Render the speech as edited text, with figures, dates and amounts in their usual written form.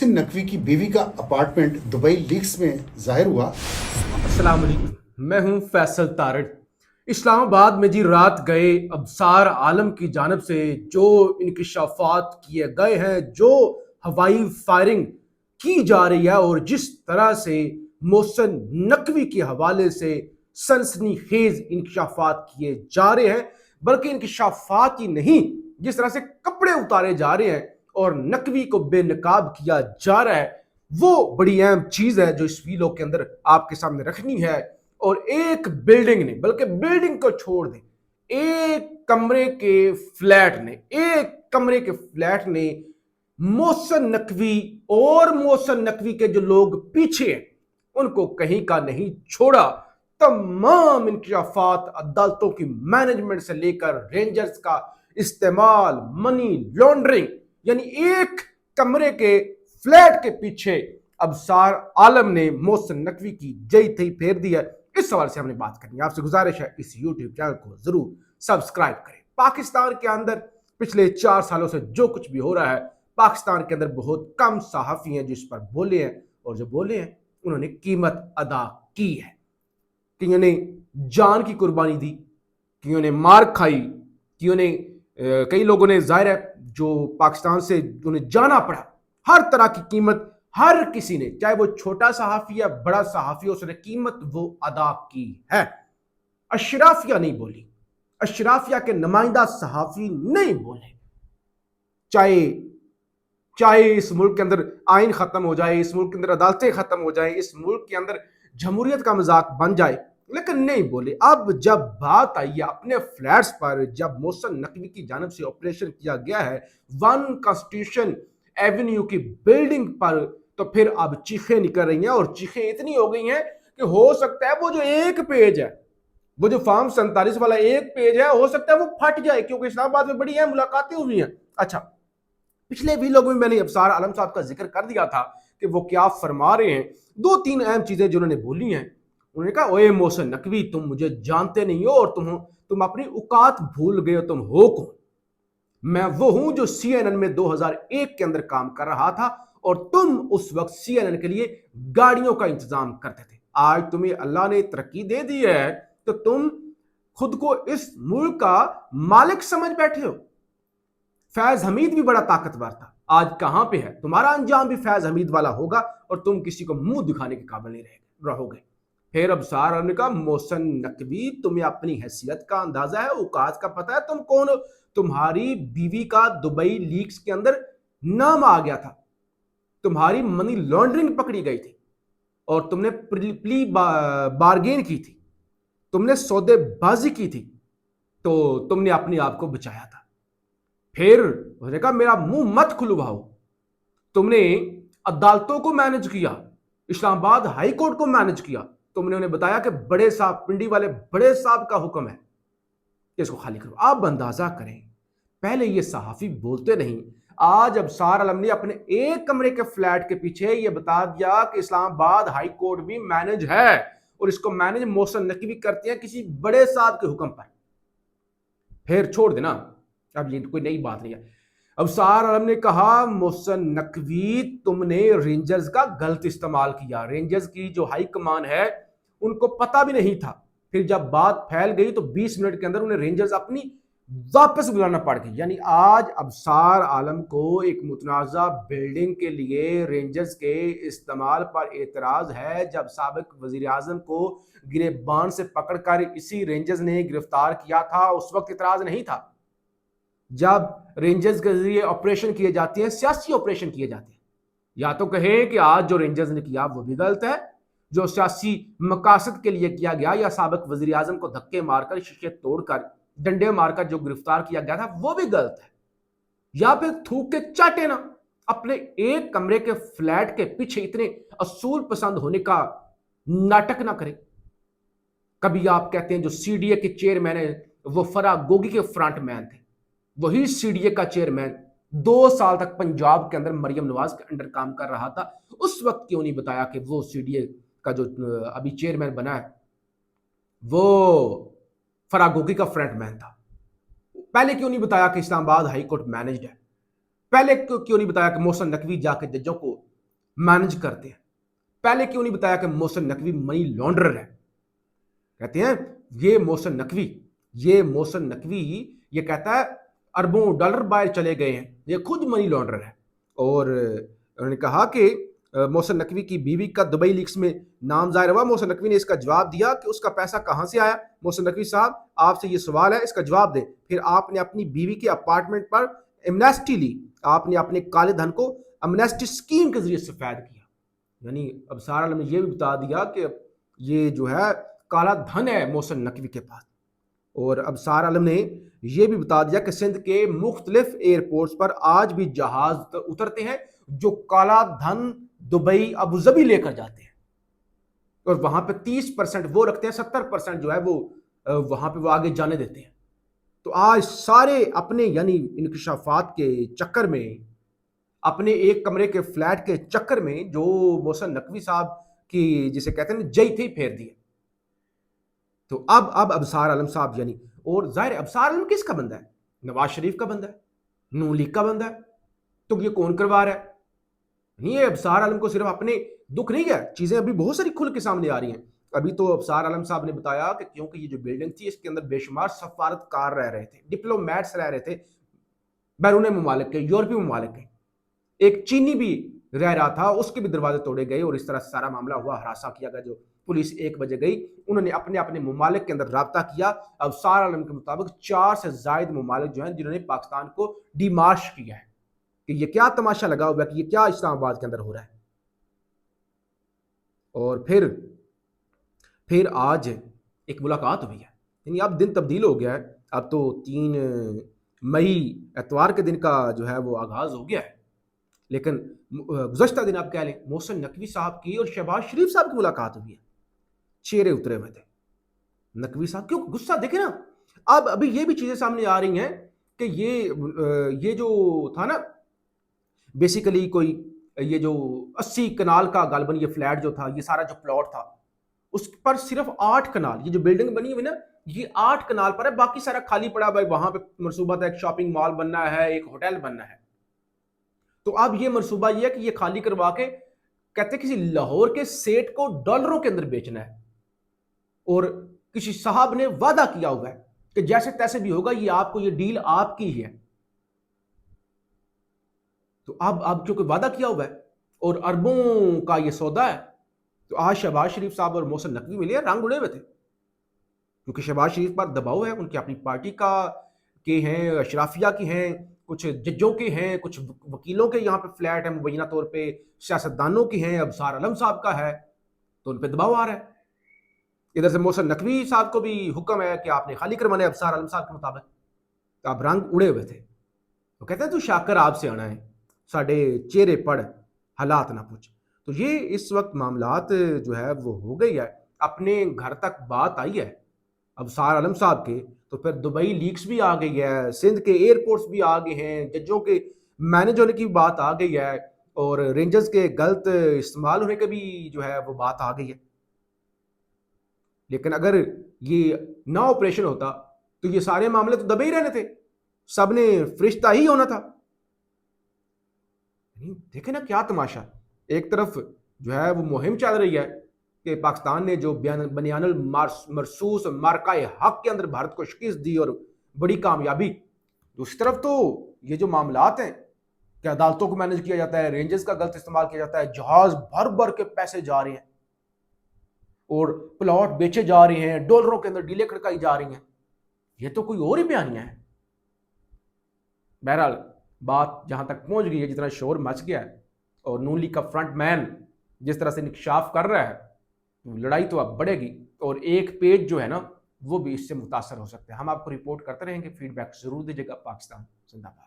नकवी की बीवी का अपार्टमेंट दुबई लीक्स में जाहिर हुआ। अस्सलाम वालेकुम, मैं हूं फैसल तारड़। इस्लामाबाद में जी रात गए अबसार आलम की जानब से जो इंकशाफात किए गए हैं, जो हवाई फायरिंग की जा रही है और जिस तरह से मोहसिन नकवी के हवाले से सनसनीखेज इंकशाफात किए जा रहे हैं, बल्कि इंकशाफात ही नहीं, जिस तरह से कपड़े उतारे जा रहे हैं और नकवी को बेनकाब किया जा रहा है, वो बड़ी अहम चीज है जो इस वीडियो के अंदर आपके सामने रखनी है। और एक बिल्डिंग ने, बल्कि बिल्डिंग को छोड़ दें, एक कमरे के फ्लैट ने मोहसिन नकवी और मोहसिन नकवी के जो लोग पीछे हैं उनको कहीं का नहीं छोड़ा। तमाम इंकशाफात, अदालतों की मैनेजमेंट से लेकर रेंजर्स का इस्तेमाल, मनी लॉन्ड्रिंग, यानी एक कमरे के फ्लैट के पीछे अबसार आलम ने मोहसिन नकवी की जई थई फेर दी है। इस सवाल से हमने बात करनी है। आपसे गुजारिश है इस यूट्यूब चैनल को जरूर सब्सक्राइब करें। पाकिस्तान के अंदर पिछले 4 सालों से जो कुछ भी हो रहा है, पाकिस्तान के अंदर बहुत कम सहाफी हैं जो इस पर बोले हैं, और जो बोले हैं उन्होंने कीमत अदा की है। कियों ने जान की कुर्बानी दी, कियों ने मार खाई, कियों ने कई लोगों ने, जाहिर है जो पाकिस्तान से उन्हें जाना पड़ा, हर तरह की कीमत हर किसी ने, चाहे वो छोटा सहाफी या बड़ा सहाफी, उसने कीमत वो अदा की है। अशराफिया नहीं बोली, अशराफिया के नुमाइंदा सहाफी नहीं बोले। चाहे चाहे इस मुल्क के अंदर आइन खत्म हो जाए, इस मुल्क के अंदर अदालतें खत्म हो जाए, इस मुल्क के अंदर जमहूरियत का मजाक बन जाए, लेकिन नहीं बोले। अब जब बात आई है अपने फ्लैट्स पर, जब मोहसिन नकवी की जानब से ऑपरेशन किया गया है वन कॉन्स्टिट्यूशन एवेन्यू की बिल्डिंग पर, तो फिर अब चीखें निकल रही हैं, और चीखें इतनी हो गई हैं कि हो सकता है वो जो एक पेज है, वो जो फॉर्म 47 वाला एक पेज है, हो सकता है वो फट जाए, क्योंकि इस्लामाबाद में बड़ी है मुलाकातें हुई हैं। अच्छा, पिछले भी लोगों में मैंने अबसार आलम साहब का जिक्र कर दिया था कि वो क्या फरमा रहे हैं। 2-3 अहम चीजें जो उन्होंने बोली हैं। उन्होंने कहा, ओए मोहसिन नकवी, तुम मुझे जानते नहीं हो और तुम अपनी औकात भूल गए हो, तुम हो कौन? मैं वो हूं जो CNN में 2001 के अंदर काम कर रहा था, और तुम उस वक्त CNN के लिए गाड़ियों का इंतजाम करते थे। आज तुम्हें अल्लाह ने तरक्की दे दी है तो तुम खुद को इस मुल्क का मालिक समझ बैठे हो। फैज हमीद भी बड़ा ताकतवर था, आज कहां पे है? तुम्हारा अंजाम भी फैज हमीद वाला होगा और तुम किसी को मुंह दिखाने के काबिल नहीं रहोगे। फिर अबसार ने कहा, मोहसिन नकवी, तुम्हें अपनी हैसियत का अंदाजा है, औकात का पता है, तुम कौन हो? तुम्हारी बीवी का दुबई लीक्स के अंदर नाम आ गया था, तुम्हारी मनी लॉन्ड्रिंग पकड़ी गई थी, और तुमने प्ली बार्गेन की थी, तुमने सौदेबाजी की थी, तो तुमने अपने आप को बचाया था। फिर उसने कहा, मेरा मुंह मत खुलवाओ, तुमने अदालतों को मैनेज किया, इस्लामाबाद हाई कोर्ट को मैनेज किया, तुमने उन्हें बताया कि बड़े साहब, पिंडी वाले बड़े साहब का हुक्म है कि इसको खाली करो। आप अंदाजा करें, पहले ये सहाफी बोलते नहीं, आज अबसार आलम ने अपने एक कमरे के फ्लैट के पीछे ये बता दिया कि इस्लामाबाद हाई कोर्ट भी मैनेज है, और इसको मैनेज मोहसिन नकवी करते हैं किसी बड़े साहब के हुक्म पर। फिर छोड़ देना, अब ये कोई नई बात नहीं है। अबसार आलम ने कहा, मोहसिन नकवी, तुमने रेंजर्स का गलत इस्तेमाल किया। रेंजर्स की जो हाई कमान है उनको पता भी नहीं था। फिर जब बात फैल गई तो 20 मिनट के अंदर उन्हें रेंजर्स अपनी वापस बुलाना पड़ गई। यानी आज अबसार आलम को एक मुतनाज़ा बिल्डिंग के लिए रेंजर्स के इस्तेमाल पर एतराज है। जब साबिक वजीर आजम को गिरेबान से पकड़कर इसी रेंजर्स ने गिरफ्तार किया था, उस वक्त एतराज नहीं था। जब रेंजर्स के जरिए ऑपरेशन किए जाते हैं, सियासी ऑपरेशन किए जाते हैं, या तो कहें कि आज जो रेंजर्स ने किया वो भी गलत है, जो सियासी मकासद के लिए किया गया, या साबिक वजीर आजम को धक्के मारकर, शीशे तोड़कर, डंडे मारकर जो गिरफ्तार किया गया था वो भी गलत है। या फिर थूक के चाटे ना, अपने एक कमरे के फ्लैट के पीछे इतने असूल पसंद होने का नाटक ना करें। कभी आप कहते हैं जो CDA के चेयरमैन है वो फराह गोगी के फ्रंट मैन थे, वही CDA का चेयरमैन 2 साल तक पंजाब के अंदर मरियम नवाज के अंडर काम कर रहा था। उस वक्त क्यों नहीं बताया कि वो CDA का जो अभी चेयरमैन बना है वो फराह गोगी का फ्रंटमैन था? पहले क्यों नहीं बताया कि इस्लामाबाद हाई कोर्ट मैनेज्ड है? पहले क्यों नहीं बताया कि मोहसिन नकवी जाके जजों को मैनेज करते हैं। पहले क्यों नहीं बताया कि मोहसिन नकवी मनी लॉन्ड्रर है? कहते हैं ये मोहसिन नकवी ये कहता है अरबों डॉलर बाहर चले गए हैं, ये खुद मनी लॉन्ड्रर है। और उन्होंने कहा कि मोहसिन नकवी की बीवी का दुबई लीक्स में नाम जाहिर हुआ। मोहसिन नकवी ने इसका जवाब दिया कि उसका पैसा कहां से आया। मोहसिन नकवी साहब, आपसे ये सवाल है, इसका जवाब दें। फिर आपने अपनी बीवी के अपार्टमेंट पर एमनेस्टी ली, आपने अपने काले धन को एमनेस्टी स्कीम के जरिए सफेद किया। यानी अबसार आलम ने यह भी बता दिया कि ये जो है काला धन है मोहसिन नकवी के पास। और अबसार आलम ने यह भी बता दिया कि सिंध के मुख्तलिफ एयरपोर्ट्स पर आज भी जहाज उतरते हैं जो काला धन दुबई अबूजबी लेकर जाते हैं, और वहां पे 30% वो रखते हैं, 70% जो है वो वहां पे वो आगे जाने देते हैं। तो आज सारे अपने यानी इंकशाफात के चक्कर में, अपने एक कमरे के फ्लैट के चक्कर में जो मोहसिन नकवी साहब की जिसे कहते हैं जई थी फेर दी है। तो अब अबसार आलम साहब यानी, और जाहिर है अबसार आलम किसका बंदा है? नवाज शरीफ का बंदा है, नून लीग का बंदा है। तो ये कौन करवा रहा है? नहीं, ये अबसार आलम को सिर्फ अपने दुख नहीं है, चीजें अभी बहुत सारी खुल के सामने आ रही हैं। अभी तो अबसार आलम साहब ने बताया कि क्योंकि ये जो बिल्डिंग थी इसके अंदर बेशुमार सफारतकार रह रहे थे, डिप्लोमेट्स रह रहे थे बैरून मुमालिक के, यूरोपीय मुमालिक के। एक चीनी भी रह रहा था, उसके भी दरवाजे तोड़े गए और इस तरह सारा मामला हुआ, हरासा किया गया। जो पुलिस 1 बजे गई, उन्होंने अपने अपने मुमालिक के अंदर राब्ता किया। अबसार आलम के मुताबिक 4 से ज्यादा मुमालिक जो हैं जिन्होंने पाकिस्तान को डिमार्श किया है कि ये क्या तमाशा लगा हुआ है, कि ये क्या इस्लामाबाद के अंदर हो रहा है। और फिर आज एक मुलाकात हुई है, यानी अब दिन तब्दील हो गया है। अब तो 3 मई एतवार के दिन का जो है वो आगाज हो गया है। लेकिन गुज़श्ता दिन आप कह लें मोहसिन नकवी साहब की और शहबाज शरीफ साहब की मुलाकात हुई है, चेहरे उतरे हुए थे। नकवी साहब क्यों गुस्सा देखे ना। अब अभी ये भी चीजें सामने आ रही हैं कि ये जो था ना, बेसिकली कोई ये जो 80 कनाल का गालबन ये फ्लैट जो था, ये सारा जो प्लॉट था, उस पर सिर्फ 8 कनाल, ये जो बिल्डिंग बनी हुई ना, ये 8 कनाल पर है, बाकी सारा खाली पड़ा भाई। वहां पे मनसूबा था एक शॉपिंग मॉल बनना है, एक होटल बनना है। तो अब ये मनसूबा ये है कि ये खाली करवा के कहते किसी लाहौर के सेठ को डॉलरों के अंदर बेचना है, और किसी साहब ने वादा किया हुआ है कि जैसे तैसे भी होगा, ये आपको, ये डील आपकी ही है। तो अब क्योंकि वादा किया हुआ है और अरबों का ये सौदा है, तो आज शहबाज शरीफ साहब और मोहसिन नकवी मिले, रंग उड़े हुए थे, क्योंकि शहबाज शरीफ पर दबाव है, उनकी अपनी पार्टी का के हैं, अशराफिया की हैं, कुछ जजों के हैं, कुछ वकीलों के यहाँ पे फ्लैट है मुबैना तौर पे, सियासतदानों के हैं, अबसार आलम साहब का है, तो उन पर दबाव आ रहा है। इधर से मोहसिन नकवी साहब को भी हुक्म है कि आपने खाली करवाना है अबसार आलम साहब के मुताबिक। तो आप रंग उड़े हुए थे। तो कहते हैं तू शाकर आपसे आना है, साढ़े चेहरे पढ़ हालात ना पूछ। तो ये इस वक्त मामलात जो है वो हो गई है, अपने घर तक बात आई है अबसार आलम साहब के। तो फिर दुबई लीक्स भी आ गई है, सिंध के एयरपोर्ट्स भी आ गए हैं, जजों के मैनेज होने की बात आ गई है, और रेंजर्स के गलत इस्तेमाल होने की भी जो है वो बात आ गई है। लेकिन अगर ये ना ऑपरेशन होता तो ये सारे मामले तो दबे ही रहने थे, सबने फरिश्ता ही होना था। देखे ना क्या तमाशा, एक तरफ जो है वो मुहिम चल रही है कि पाकिस्तान ने जो बनियानुल मरसूस मार्काए हक के अंदर भारत को शिकस्त दी और बड़ी कामयाबी। दूसरी तरफ तो ये जो मामलात हैं कि अदालतों को मैनेज किया जाता है, रेंजर्स का गलत इस्तेमाल किया जाता है, जहाज भर भर के पैसे जा रहे हैं और प्लॉट बेचे जा रहे हैं, डॉलरों के अंदर डीलें खड़काई जा रही हैं। ये तो कोई और ही बयानिया है। बहरहाल बात जहां तक पहुंच गई है, जितना शोर मच गया है और नून लीग का फ्रंट मैन जिस तरह से इंकशाफ कर रहा है, लड़ाई तो अब बढ़ेगी और एक पेज जो है ना वो भी इससे मुतासर हो सकते हैं। हम आपको रिपोर्ट करते रहेंगे, फीडबैक जरूर दीजिएगा। पाकिस्तान जिंदाबाद।